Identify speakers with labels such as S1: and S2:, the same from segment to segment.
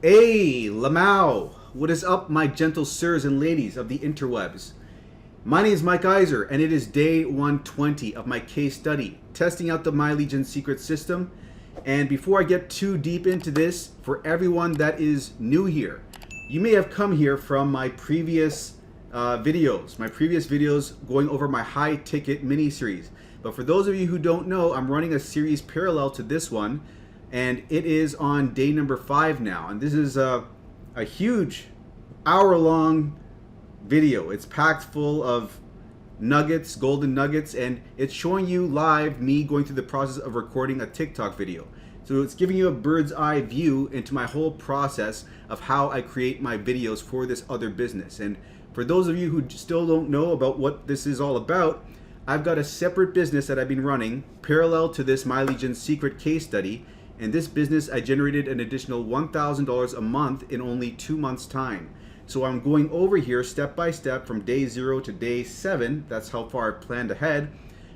S1: Hey, Lamau! What is up, my gentle sirs and ladies of the interwebs? My name is Mike Iser, and it is day 120 of my case study, testing out the My Legion secret system. And before I get too deep into this, for everyone that is new here, you may have come here from my previous videos going over my high-ticket mini-series. But for those of you who don't know, I'm running a series parallel to this one, and it is on day number 5 now. And this is a huge hour-long video. It's packed full of nuggets, golden nuggets, and it's showing you live me going through the process of recording a TikTok video. So it's giving you a bird's eye view into my whole process of how I create my videos for this other business. And for those of you who still don't know about what this is all about, I've got a separate business that I've been running parallel to this My Legion secret case study. In this business, I generated an additional $1,000 a month in only 2 months' time. So I'm going over here step by step from day 0 to day 7. That's how far I planned ahead,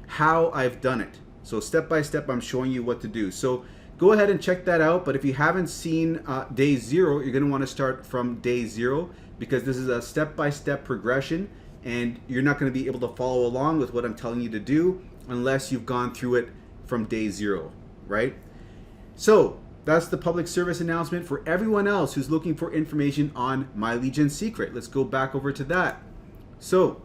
S1: how I've done it. So step by step, I'm showing you what to do. So go ahead and check that out. But if you haven't seen day 0, you're going to want to start from day 0 because this is a step-by-step progression and you're not going to be able to follow along with what I'm telling you to do unless you've gone through it from day 0, right? So that's the public service announcement for everyone else who's looking for information on My Legion Secret. Let's go back over to that. So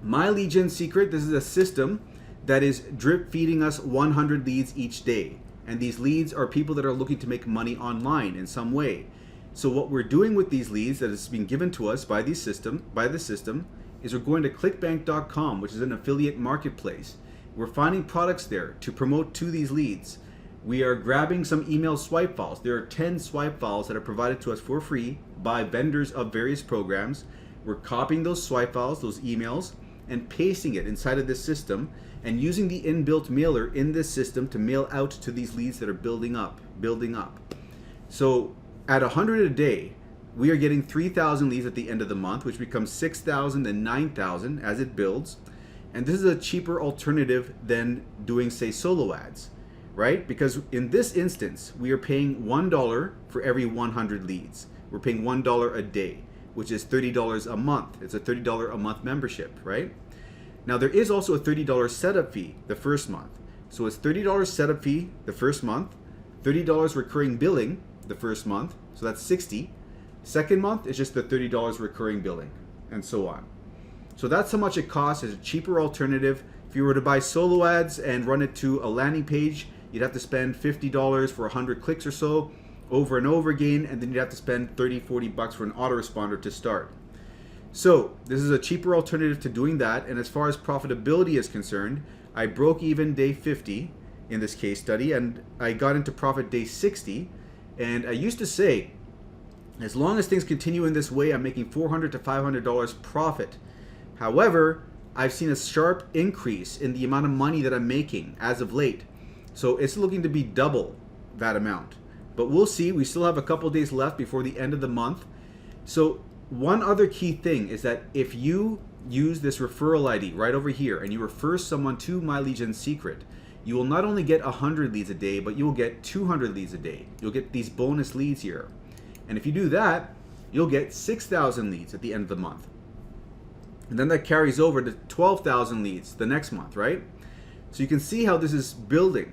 S1: My Legion Secret, this is a system that is drip feeding us 100 leads each day. And these leads are people that are looking to make money online in some way. So what we're doing with these leads that is being given to us by the system, is we're going to clickbank.com, which is an affiliate marketplace. We're finding products there to promote to these leads. We are grabbing some email swipe files. There are 10 swipe files that are provided to us for free by vendors of various programs. We're copying those swipe files, those emails, and pasting it inside of this system and using the inbuilt mailer in this system to mail out to these leads that are building up. So at 100 a day, we are getting 3,000 leads at the end of the month, which becomes 6,000 and 9,000 as it builds. And this is a cheaper alternative than doing, say, solo ads, right? Because in this instance, we are paying $1 for every 100 leads. We're paying $1 a day, which is $30 a month. It's a $30 a month membership, right? Now there is also a $30 setup fee the first month. So it's $30 setup fee the first month, $30 recurring billing the first month, so that's $60. Second month is just the $30 recurring billing, and so on. So that's how much it costs as a cheaper alternative. If you were to buy solo ads and run it to a landing page, you'd have to spend $50 for 100 clicks or so over and over again, and then you'd have to spend $30-40 for an autoresponder to start. So this is a cheaper alternative to doing that, and as far as profitability is concerned, I broke even day 50 in this case study, and I got into profit day 60, and I used to say, as long as things continue in this way, I'm making $400 to $500 profit. However, I've seen a sharp increase in the amount of money that I'm making as of late. So it's looking to be double that amount. But we'll see. We still have a couple days left before the end of the month. So one other key thing is that if you use this referral ID right over here and you refer someone to My Legion Secret, you will not only get 100 leads a day, but you will get 200 leads a day. You'll get these bonus leads here. And if you do that, you'll get 6,000 leads at the end of the month. And then that carries over to 12,000 leads the next month, right? So you can see how this is building.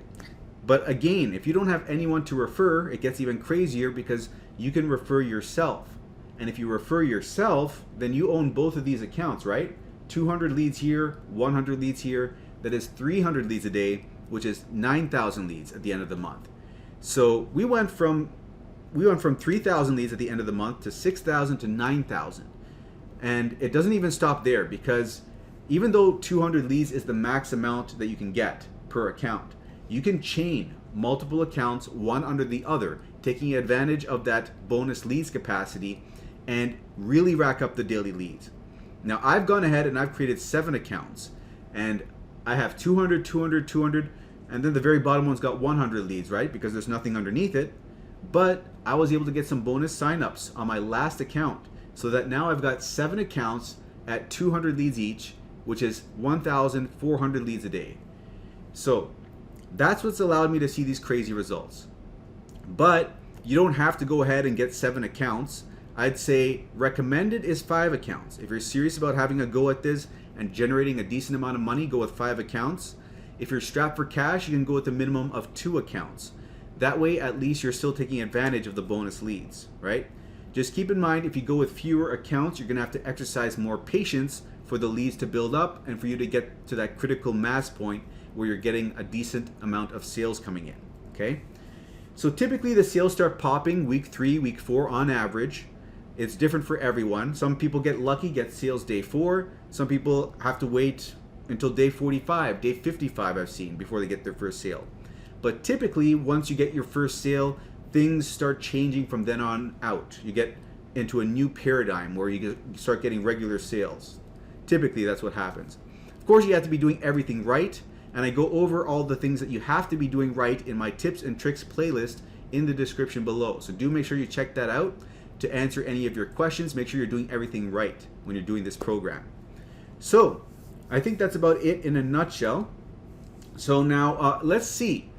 S1: But again, if you don't have anyone to refer, it gets even crazier because you can refer yourself. And if you refer yourself, then you own both of these accounts, right? 200 leads here, 100 leads here. That is 300 leads a day, which is 9,000 leads at the end of the month. So we went from 3,000 leads at the end of the month to 6,000 to 9,000. And it doesn't even stop there because even though 200 leads is the max amount that you can get per account, you can chain multiple accounts one under the other, taking advantage of that bonus leads capacity and really rack up the daily leads. Now I've gone ahead and I've created 7 accounts and I have 200, 200, 200, and then the very bottom one's got 100 leads, right? Because there's nothing underneath it. But I was able to get some bonus signups on my last account so that now I've got 7 accounts at 200 leads each, which is 1,400 leads a day. So that's what's allowed me to see these crazy results. But You don't have to go ahead and get 7 accounts. I'd say recommended is 5 accounts. If you're serious about having a go at this and generating a decent amount of money, go with 5 accounts. If you're strapped for cash, you can go with a minimum of 2 accounts. That way, at least you're still taking advantage of the bonus leads, right? Just keep in mind, if you go with fewer accounts, you're gonna have to exercise more patience for the leads to build up and for you to get to that critical mass point where you're getting a decent amount of sales coming in, okay? So typically the sales start popping week 3, week 4 on average. It's different for everyone. Some people get lucky, get sales day 4. Some people have to wait until day 45, day 55 I've seen before they get their first sale. But typically once you get your first sale, things start changing from then on out. You get into a new paradigm where you start getting regular sales. Typically that's what happens. Of course you have to be doing everything right, and I go over all the things that you have to be doing right in my tips and tricks playlist in the description below. So do make sure you check that out to answer any of your questions. Make sure you're doing everything right when you're doing this program. So I think that's about it in a nutshell. So now let's see.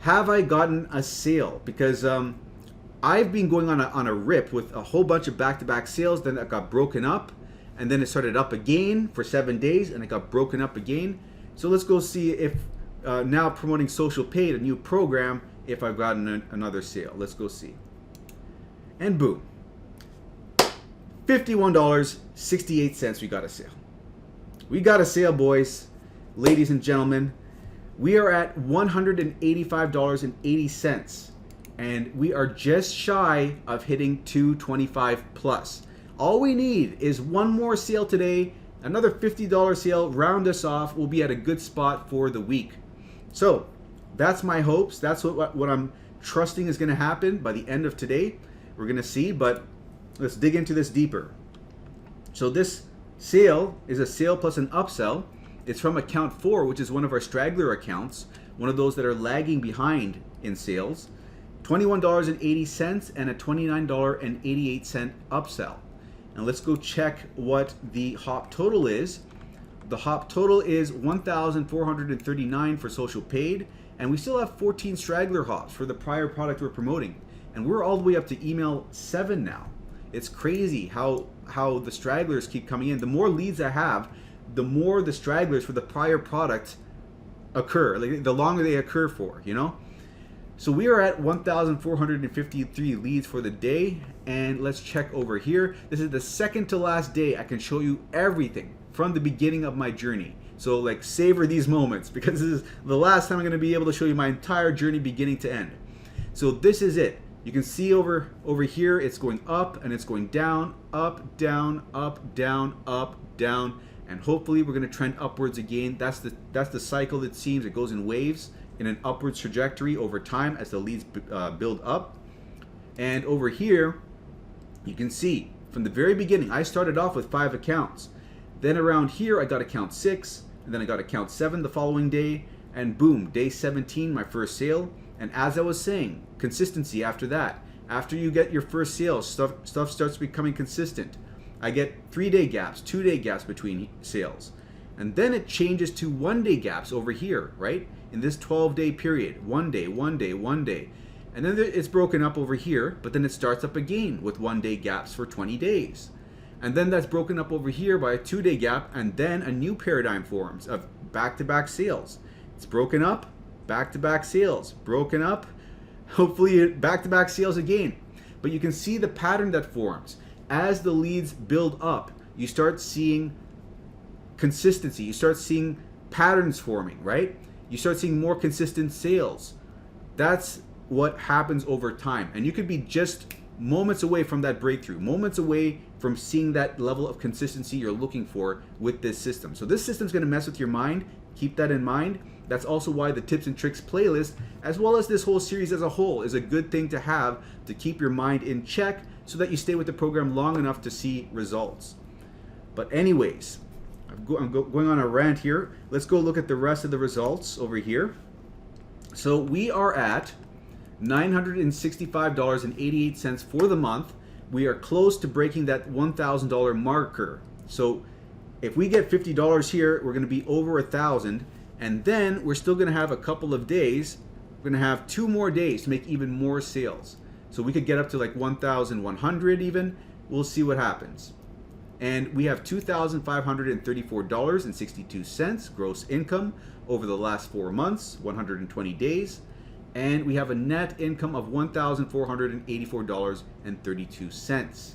S1: Have I gotten a sale? Because I've been going on a rip with a whole bunch of back-to-back sales. Then it got broken up, and then it started up again for 7 days, and it got broken up again. So let's go see if now promoting Social Paid, a new program, if I've gotten another sale. Let's go see. And boom. $51.68 we got a sale. We got a sale, boys, ladies and gentlemen. We are at $185.80, and we are just shy of hitting 225 plus. All we need is one more sale today, another $50 sale, round us off. We'll be at a good spot for the week. So that's my hopes. That's what I'm trusting is going to happen by the end of today. We're going to see, but let's dig into this deeper. So this sale is a sale plus an upsell. It's from account 4, which is one of our straggler accounts, one of those that are lagging behind in sales. $21.80 and a $29.88 upsell. And let's go check what the hop total is. The hop total is 1,439 for Social Paid, and we still have 14 straggler hops for the prior product we're promoting. And we're all the way up to email 7 now. It's crazy how the stragglers keep coming in. The more leads I have, the more the stragglers for the prior product occur, like the longer they occur for, you know? So we are at 1,453 leads for the day, and let's check over here. This is the second to last day I can show you everything from the beginning of my journey. So like savor these moments, because this is the last time I'm gonna be able to show you my entire journey beginning to end. So this is it. You can see over here, it's going up and it's going down, up, down, up, down, up, down, and hopefully we're going to trend upwards again. That's the cycle, it seems. It goes in waves in an upwards trajectory over time as the leads build up. And over here, you can see from the very beginning, I started off with 5 accounts. Then around here, I got account 6, and then I got account 7 the following day, and boom, day 17, my first sale. And as I was saying, consistency after that. After you get your first sale, stuff starts becoming consistent. I get 3-day gaps, 2-day gaps between sales. And then it changes to 1-day gaps over here, right? In this 12-day period, 1 day, 1 day, 1 day. And then it's broken up over here, but then it starts up again with 1-day gaps for 20 days. And then that's broken up over here by a 2-day gap, and then a new paradigm forms of back-to-back sales. It's broken up, back-to-back sales, broken up, hopefully back-to-back sales again. But you can see the pattern that forms. As the leads build up, you start seeing consistency. You start seeing patterns forming, right? You start seeing more consistent sales. That's what happens over time. And you could be just moments away from that breakthrough, moments away from seeing that level of consistency you're looking for with this system. So this system's going to mess with your mind. Keep that in mind. That's also why the tips and tricks playlist, as well as this whole series as a whole, is a good thing to have to keep your mind in check so that you stay with the program long enough to see results. But anyways, I'm going on a rant here. Let's go look at the rest of the results over here. So we are at $965.88 for the month. We are close to breaking that $1,000 marker. So if we get $50 here, we're going to be over $1,000. And then we're still going to have a couple of days. We're going to have 2 more days to make even more sales. So we could get up to like 1,100 even. We'll see what happens. And we have $2,534.62 gross income over the last 4 months, 120 days. And we have a net income of $1,484.32.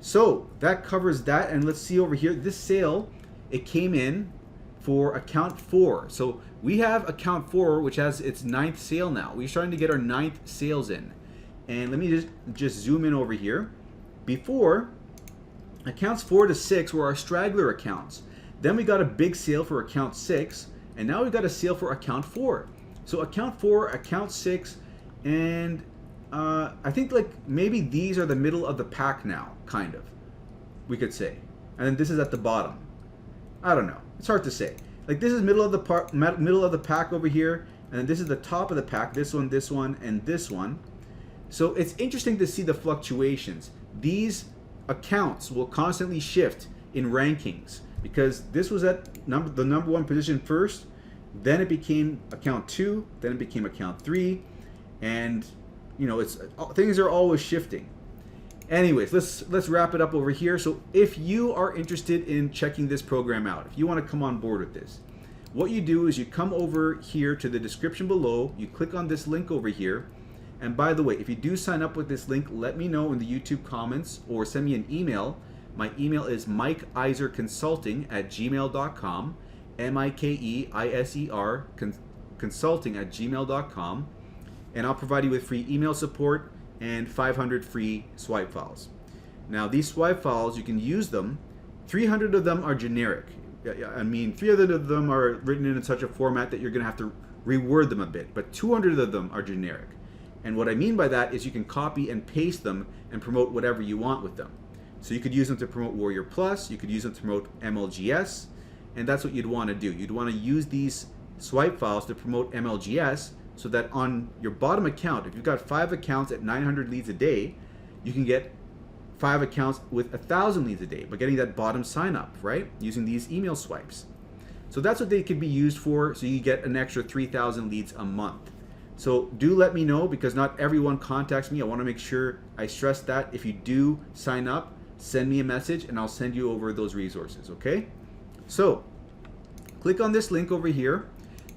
S1: So that covers that. And let's see over here, this sale, it came in for account 4. So we have account 4, which has its 9th sale now. We're starting to get our 9th sales in. And let me just zoom in over here. Before, accounts 4 to 6 were our straggler accounts. Then we got a big sale for account 6, and now we've got a sale for account 4. So account 4, account 6, and I think like maybe these are the middle of the pack now, kind of, we could say. And then this is at the bottom. I don't know. It's hard to say. Like this is middle of the pack over here, and then this is the top of the pack. This one, and this one. So it's interesting to see the fluctuations. These accounts will constantly shift in rankings because this was at the number 1 position first, then it became account 2, then it became account 3, and you know, things are always shifting. Anyways, let's wrap it up over here. So if you are interested in checking this program out, if you want to come on board with this, what you do is you come over here to the description below, you click on this link over here. And by the way, if you do sign up with this link, let me know in the YouTube comments or send me an email. My email is mikeiserconsulting@gmail.com, MIKEISER consulting@gmail.com, and I'll provide you with free email support and 500 free swipe files. Now these swipe files, you can use them. 300 of them are generic. I mean, 300 of them are written in such a format that you're going to have to reword them a bit, but 200 of them are generic. And what I mean by that is you can copy and paste them and promote whatever you want with them. So you could use them to promote Warrior Plus, you could use them to promote MLGS, and that's what you'd want to do. You'd want to use these swipe files to promote MLGS so that on your bottom account, if you've got 5 accounts at 900 leads a day, you can get 5 accounts with 1,000 leads a day by getting that bottom sign up, right? Using these email swipes. So that's what they could be used for, so you get an extra 3,000 leads a month. So do let me know because not everyone contacts me. I want to make sure I stress that. If you do sign up, send me a message and I'll send you over those resources, okay? So click on this link over here.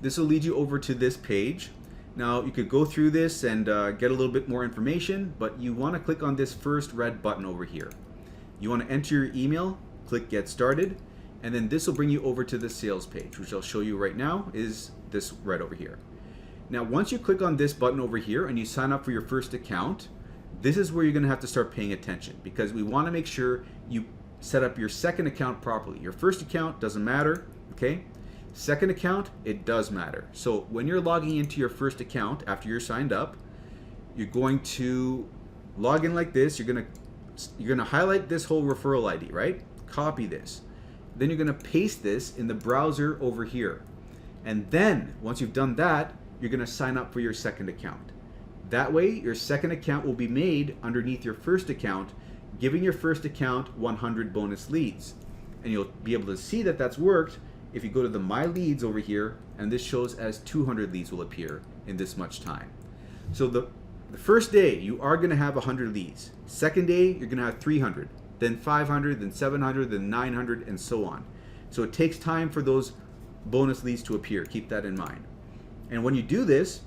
S1: This will lead you over to this page. Now you could go through this and get a little bit more information, but you want to click on this first red button over here. You want to enter your email, click Get Started, and then this will bring you over to the sales page, which I'll show you right now is this right over here. Now, once you click on this button over here and you sign up for your first account, this is where you're going to have to start paying attention because we want to make sure you set up your second account properly. Your first account doesn't matter, okay? Second account, it does matter. So when you're logging into your first account after you're signed up, you're going to log in like this. You're going to highlight this whole referral ID, right? Copy this. Then you're going to paste this in the browser over here. And then once you've done that, you're going to sign up for your second account. That way, your second account will be made underneath your first account, giving your first account 100 bonus leads. And you'll be able to see that that's worked if you go to the My Leads over here, and this shows as 200 leads will appear in this much time. So the first day, you are going to have 100 leads. Second day, you're going to have 300, then 500, then 700, then 900, and so on. So it takes time for those bonus leads to appear. Keep that in mind. And when you do this,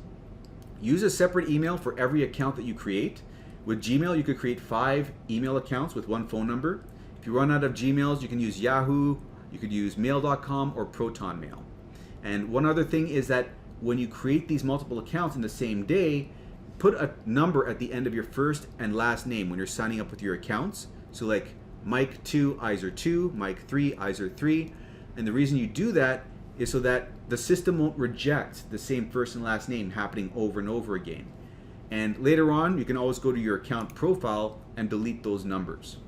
S1: use a separate email for every account that you create. With Gmail, you could create 5 email accounts with 1 phone number. If you run out of Gmails, you can use Yahoo, you could use mail.com or Proton Mail. And one other thing is that when you create these multiple accounts in the same day, put a number at the end of your first and last name when you're signing up with your accounts. So like Mike2, Iser2, Mike3, Iser3. And the reason you do that is so that the system won't reject the same first and last name happening over and over again. And later on, you can always go to your account profile and delete those numbers.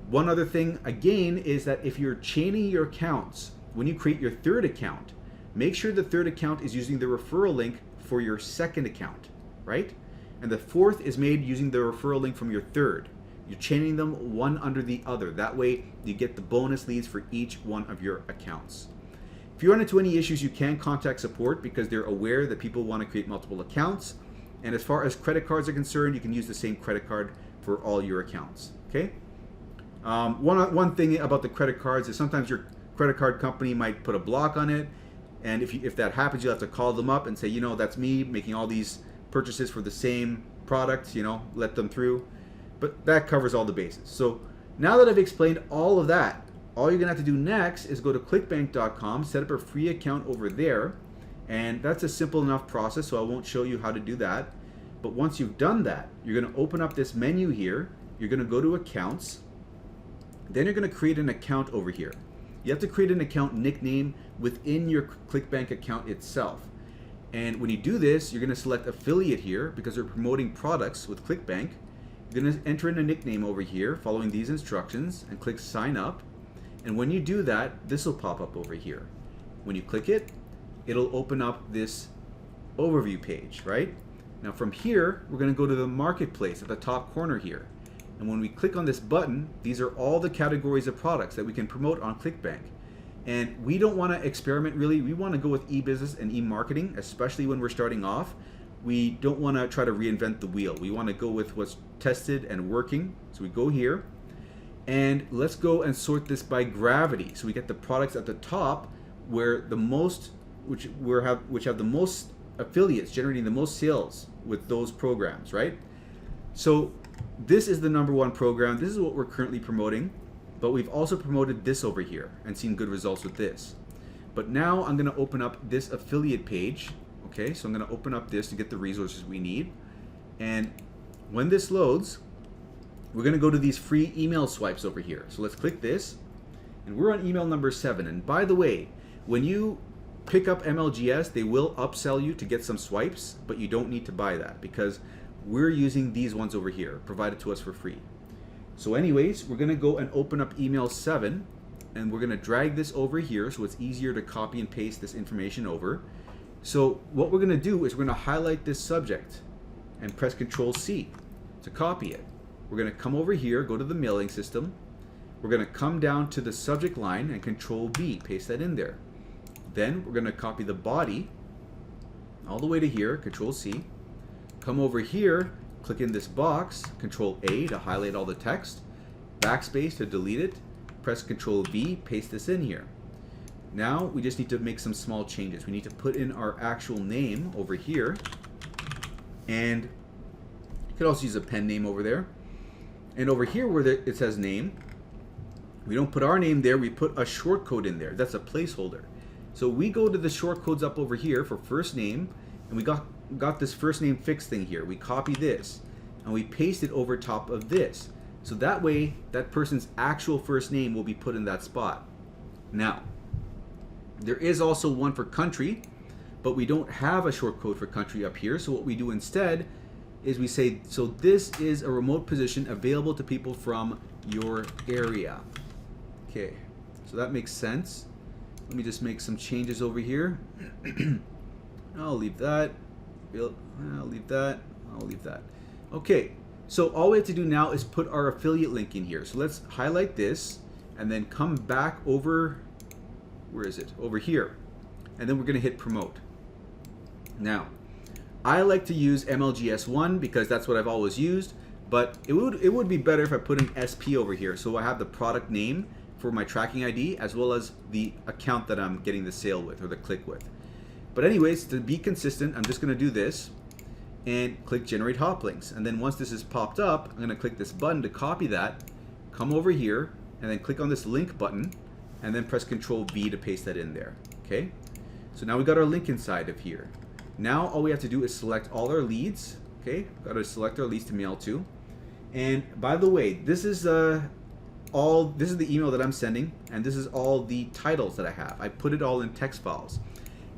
S1: One other thing, again, is that if you're chaining your accounts, when you create your third account, make sure the third account is using the referral link for your second account, right? And the fourth is made using the referral link from your third. You're chaining them one under the other. That way, you get the bonus leads for each one of your accounts. If you run into any issues, you can contact support because they're aware that people want to create multiple accounts. And as far as credit cards are concerned, you can use the same credit card for all your accounts. Okay. One thing about the credit cards is sometimes your credit card company might put a block on it, and if that happens, you'll have to call them up and say, that's me making all these purchases for the same product, let them through. But that covers all the bases. So now that I've explained all of that, all you're gonna have to do next is go to clickbank.com, set up a free account over there, and that's a simple enough process, so I won't show you how to do that. But once you've done that, you're gonna open up this menu here, you're gonna go to accounts, then you're gonna create an account over here. You have to create an account nickname within your ClickBank account itself. And when you do this, you're gonna select affiliate here because we're promoting products with ClickBank. You're gonna enter in a nickname over here following these instructions and click sign up. And when you do that, this will pop up over here. When you click it, it'll open up this overview page, right? Now from here, we're gonna go to the marketplace at the top corner here. And when we click on this button, these are all the categories of products that we can promote on ClickBank. And we don't want to experiment really. We want to go with e-business and e-marketing, especially when we're starting off. We don't want to try to reinvent the wheel. We want to go with what's tested and working. So we go here and let's go and sort this by gravity. So we get the products at the top where the most, which have the most affiliates generating the most sales with those programs, right? So this is the #1 program. This is what we're currently promoting, but we've also promoted this over here and seen good results with this. But now I'm going to open up this affiliate page. Okay, so I'm going to open up this to get the resources we need. And when this loads, we're going to go to these free email swipes over here. So let's click this, and we're on email number 7. And by the way, when you pick up MLGS, they will upsell you to get some swipes, but you don't need to buy that because we're using these ones over here, provided to us for free. So anyways, we're gonna go and open up email 7, and we're gonna drag this over here so it's easier to copy and paste this information over. So what we're gonna do is we're gonna highlight this subject and press Control-C to copy it. We're gonna come over here, go to the mailing system. We're gonna come down to the subject line and Control-V, paste that in there. Then we're gonna copy the body all the way to here, Control-C. Come over here, click in this box, Control-A to highlight all the text, backspace to delete it, press Control-V, paste this in here. Now we just need to make some small changes. We need to put in our actual name over here, and you could also use a pen name over there. And over here where it says name, we don't put our name there, we put a short code in there. That's a placeholder. So we go to the short codes up over here for first name, and we got this first name fixed thing here. We copy this and we paste it over top of this. So that way that person's actual first name will be put in that spot. Now, there is also one for country, but we don't have a short code for country up here. So what we do instead is we say, so this is a remote position available to people from your area. Okay, so that makes sense. Let me just make some changes over here. I'll leave that. I'll leave that. I'll leave that. Okay, so all we have to do now is put our affiliate link in here. So let's highlight this and then come back over, where is it? Over here. And then we're going to hit promote. Now, I like to use MLGS1 because that's what I've always used, but it would be better if I put an SP over here. So I have the product name for my tracking ID as well as the account that I'm getting the sale with or the click with. But anyways, to be consistent, I'm just going to do this and click generate hop links. And then once this is popped up, I'm going to click this button to copy that, come over here, and then click on this link button, and then press Control-V to paste that in there. Okay? So now we got our link inside of here. Now all we have to do is select all our leads. Okay? Got to select our leads to mail to. And by the way, this is the email that I'm sending, and this is all the titles that I have. I put it all in text files.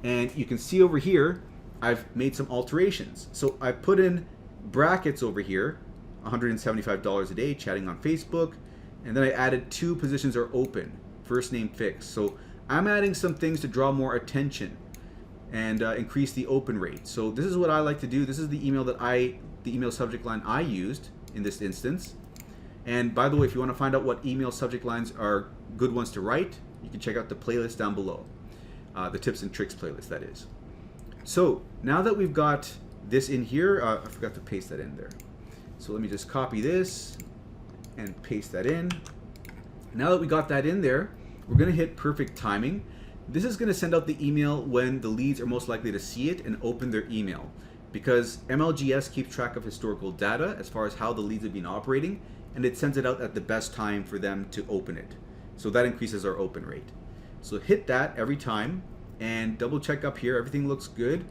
S1: And you can see over here, I've made some alterations. So I put in brackets over here, $175 a day, chatting on Facebook. And then I added 2 positions are open, first name fixed. So I'm adding some things to draw more attention and increase the open rate. So this is what I like to do. This is the email the email subject line I used in this instance. And by the way, if you want to find out what email subject lines are good ones to write, you can check out the playlist down below. The tips and tricks playlist, that is. So now that we've got this in here. I forgot to paste that in there. So let me just copy this and paste that in. Now that we got that in there, we're going to hit perfect timing. This is going to send out the email when the leads are most likely to see it and open their email, because MLGS keeps track of historical data as far as how the leads have been operating, and it sends it out at the best time for them to open it. So that increases our open rate. So hit that every time and double check up here. Everything looks good.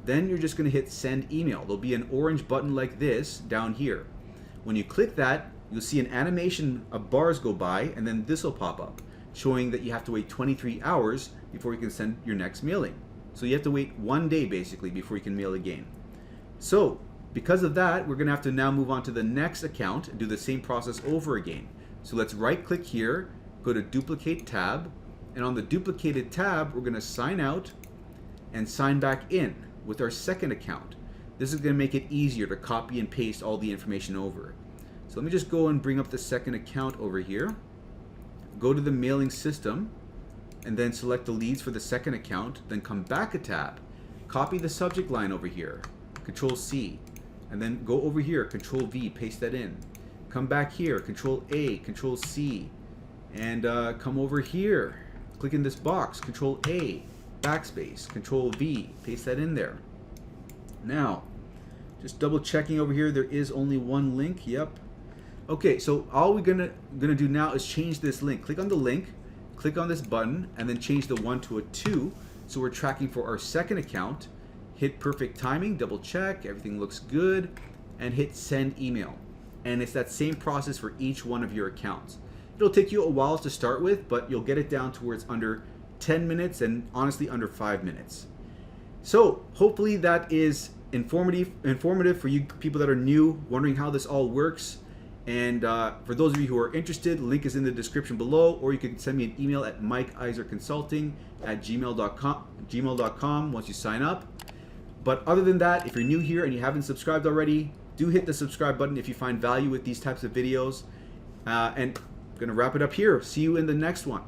S1: Then you're just going to hit send email. There'll be an orange button like this down here. When you click that, you'll see an animation of bars go by, and then this will pop up showing that you have to wait 23 hours before you can send your next mailing. So you have to wait 1 day basically before you can mail again. So because of that, we're going to have to now move on to the next account and do the same process over again. So let's right click here, go to duplicate tab, and on the duplicated tab, we're going to sign out and sign back in with our second account. This is going to make it easier to copy and paste all the information over. So let me just go and bring up the second account over here. Go to the mailing system and then select the leads for the second account, then come back a tab. Copy the subject line over here, Control C, and then go over here, Control V, paste that in. Come back here, Control A, Control C, and come over here. Click in this box, Control A, backspace, Control V, paste that in there. Now, just double checking over here, there is only one link, yep. Okay, so all we're gonna do now is change this link. Click on the link, click on this button, and then change the 1 to a 2. So we're tracking for our second account. Hit perfect timing, double check, everything looks good, and hit send email. And it's that same process for each one of your accounts. It'll take you a while to start with, but you'll get it down to where it's under 10 minutes and honestly under 5 minutes. So hopefully that is informative for you people that are new, wondering how this all works. And for those of you who are interested, link is in the description below, or you can send me an email at mikeiserconsulting@gmail.com once you sign up. But other than that, if you're new here and you haven't subscribed already, do hit the subscribe button if you find value with these types of videos. And I'm going to wrap it up here. See you in the next one.